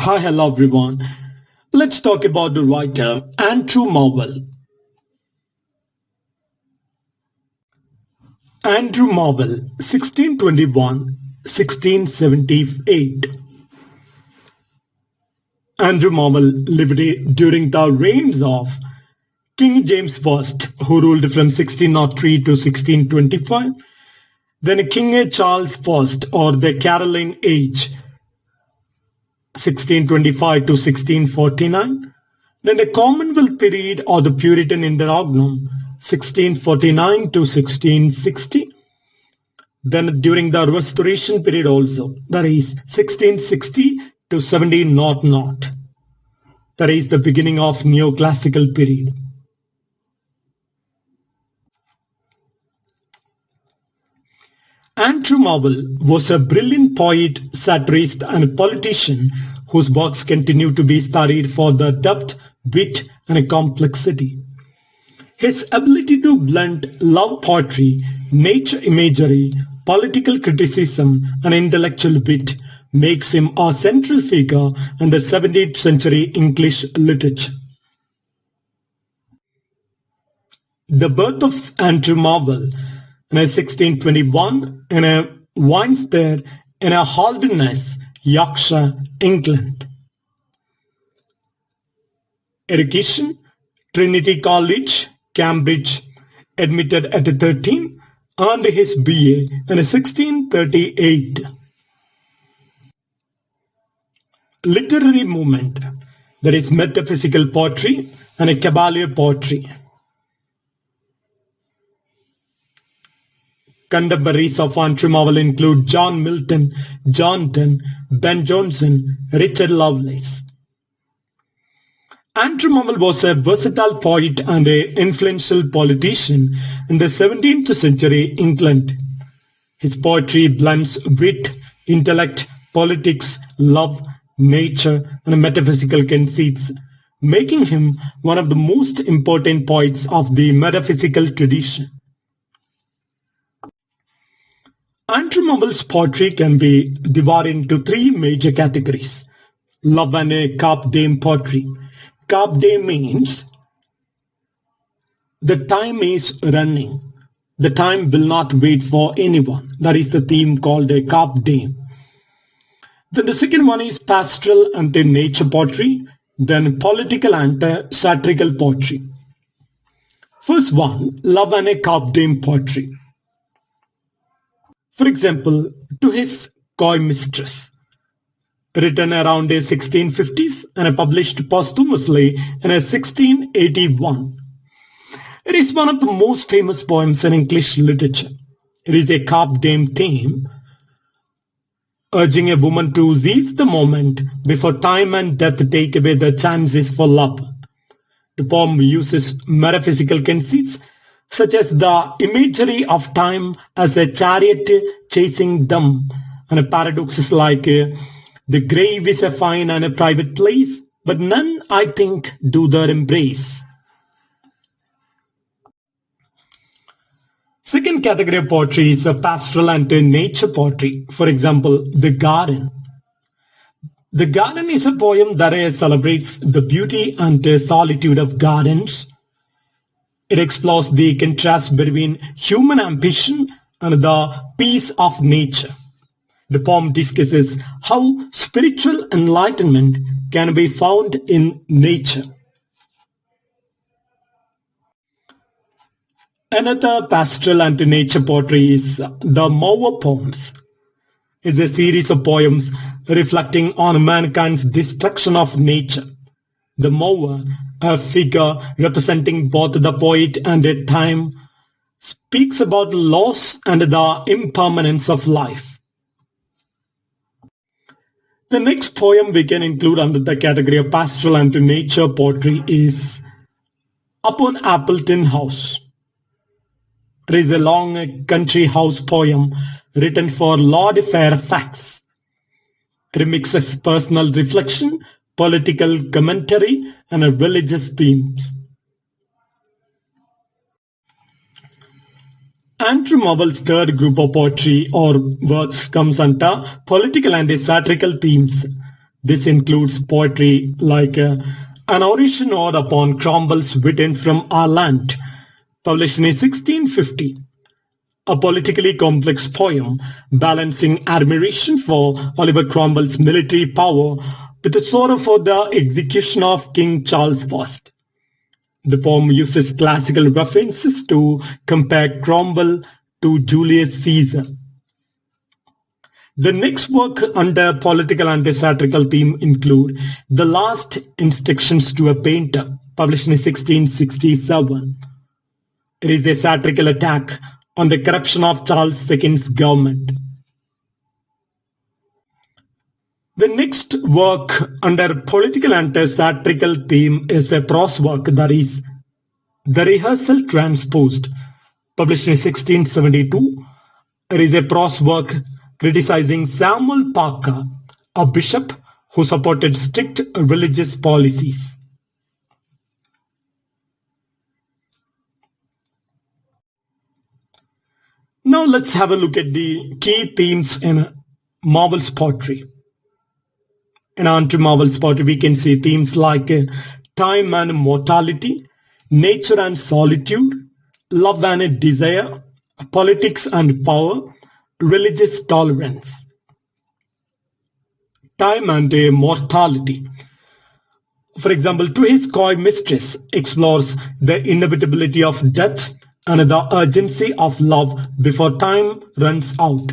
Hi, hello everyone. Let's talk about the writer Andrew Marvell. Andrew Marvell, 1621-1678. Andrew Marvell lived during the reigns of King James I, who ruled from 1603 to 1625, then King Charles I, or the Caroline Age, 1625 to 1649, then the Commonwealth period or the Puritan Interregnum, 1649 to 1660, then during the Restoration period also, that is 1660 to 1700, that is the beginning of Neoclassical period. Andrew Marvell was a brilliant poet, satirist, and politician whose works continue to be studied for their depth, wit, and complexity. His ability to blend love poetry, nature imagery, political criticism, and intellectual wit makes him a central figure in the 17th century English literature. The birth of Andrew Marvell in 1621 in a Winstead in a Holderness, Yorkshire, England. Education, Trinity College, Cambridge, admitted at 13, earned his BA in 1638. Literary movement, that is metaphysical poetry and a cavalier poetry. Contemporaries of Andrew Marvell include John Milton, John Donne, Ben Jonson, Richard Lovelace. Andrew Marvell was a versatile poet and an influential politician in the 17th century England. His poetry blends wit, intellect, politics, love, nature, and metaphysical conceits, making him one of the most important poets of the metaphysical tradition. Andrew Marvell's poetry can be divided into three major categories. Love and carpe diem poetry. Carpe diem means the time is running. The time will not wait for anyone. That is the theme called a carpe diem. Then the second one is pastoral and nature poetry. Then political and satirical poetry. First one, love and carpe diem poetry. For example, To His Coy Mistress, written around the 1650s and published posthumously in 1681. It is one of the most famous poems in English literature. It is a carpe diem theme, urging a woman to seize the moment before time and death take away the chances for love. The poem uses metaphysical conceits such as the imagery of time as a chariot chasing dumb, and paradoxes like the grave is a fine and a private place, but none, I think, do their embrace. Second category of poetry is pastoral and nature poetry. For example, The Garden. The Garden is a poem that celebrates the beauty and solitude of gardens. It explores the contrast between human ambition and the peace of nature. The poem discusses how spiritual enlightenment can be found in nature. Another pastoral and nature poetry is the Mower poems. It's a series of poems reflecting on mankind's destruction of nature. The mower, a figure representing both the poet and time, speaks about loss and the impermanence of life. The next poem we can include under the category of pastoral and nature poetry is Upon Appleton House. It is a long country house poem written for Lord Fairfax. It mixes personal reflection, political commentary, and religious themes. Andrew Marvell's third group of poetry or works comes under political and satirical themes. This includes poetry like an oration ode upon Cromwell's written from our land, published in 1650. A politically complex poem balancing admiration for Oliver Cromwell's military power with a sorrow for the execution of King Charles I. The poem uses classical references to compare Cromwell to Julius Caesar. The next work under political and satirical theme include The Last Instructions to a Painter, published in 1667. It is a satirical attack on the corruption of Charles II's government. The next work under political and satirical theme is a prose work, that is, The Rehearsal Transposed, published in 1672. It is a prose work criticizing Samuel Parker, a bishop who supported strict religious policies. Now let's have a look at the key themes in Marvell's poetry. In Andrew Marvell's poetry, we can see themes like time and mortality, nature and solitude, love and desire, politics and power, religious tolerance. Time and mortality. For example, To His Coy Mistress explores the inevitability of death and the urgency of love before time runs out.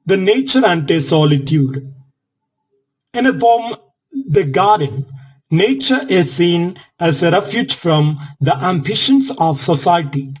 The nature and solitude. In a poem, The Garden, nature is seen as a refuge from the ambitions of society.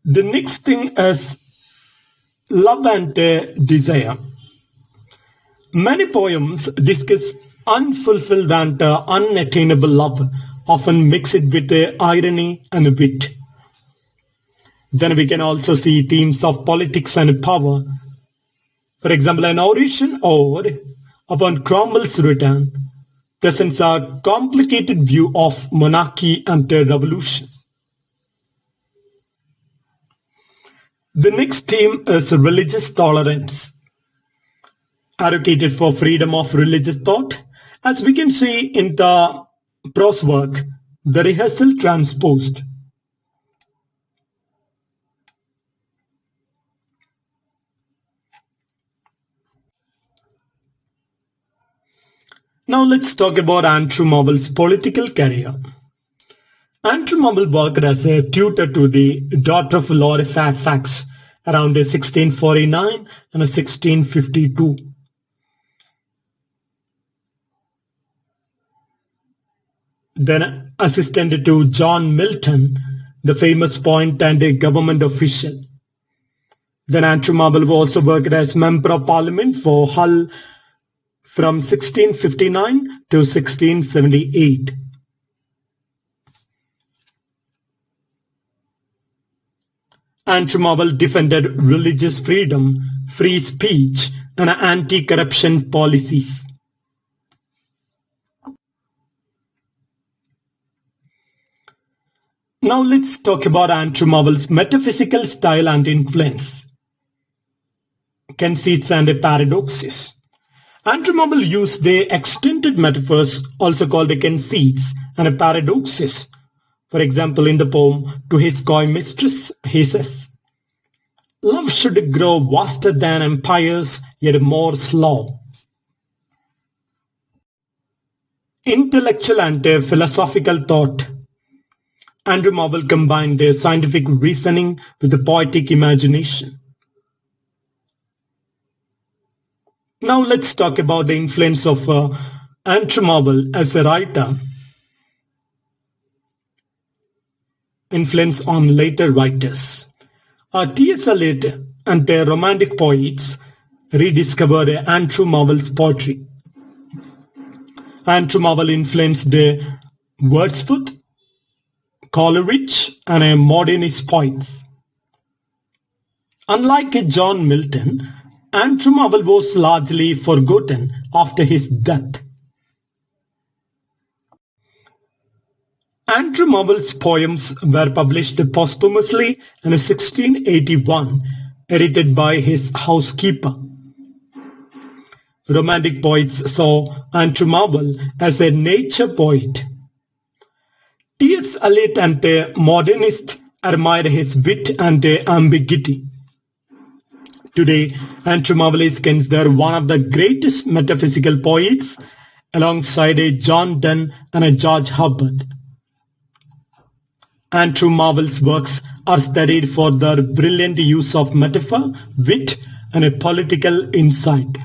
The next thing is love and desire. Many poems discuss unfulfilled and unattainable love, often mixed with irony and wit. Then we can also see themes of politics and power. For example, an oration ode upon Cromwell's return presents a complicated view of monarchy and revolution. The next theme is religious tolerance, advocated for freedom of religious thought, as we can see in the prose work, The Rehearsal Transposed. Now let's talk about Andrew Marvell's political career. Andrew Marvell worked as a tutor to the daughter of Lord Fairfax around 1649 and 1652. Then assistant to John Milton, the famous poet and a government official. Then Andrew Marvell also worked as Member of Parliament for Hull from 1659 to 1678. Andrew Marvell defended religious freedom, free speech, and anti-corruption policies. Now let's talk about Andrew Marvell's metaphysical style and influence. Conceits and paradoxes. Andrew Marvell used the extended metaphors, also called the conceits and paradoxes. For example, in the poem To His Coy Mistress, he says, "Love should grow vaster than empires, yet more slow." Intellectual and philosophical thought. Andrew Marvell combined scientific reasoning with the poetic imagination. Now let's talk about the influence of Andrew Marvell as a writer. Influence on later writers. T.S. Eliot and their romantic poets rediscovered Andrew Marvell's poetry. Andrew Marvell influenced Wordsworth, Coleridge, and modernist poets. Unlike John Milton, Andrew Marvell was largely forgotten after his death. Andrew Marvell's poems were published posthumously in 1681, edited by his housekeeper. Romantic poets saw Andrew Marvell as a nature poet. T.S. Eliot and modernists admired his wit and ambiguity. Today, Andrew Marvell is considered one of the greatest metaphysical poets, alongside John Donne and George Herbert. Andrew Marvell's works are studied for their brilliant use of metaphor, wit, and a political insight.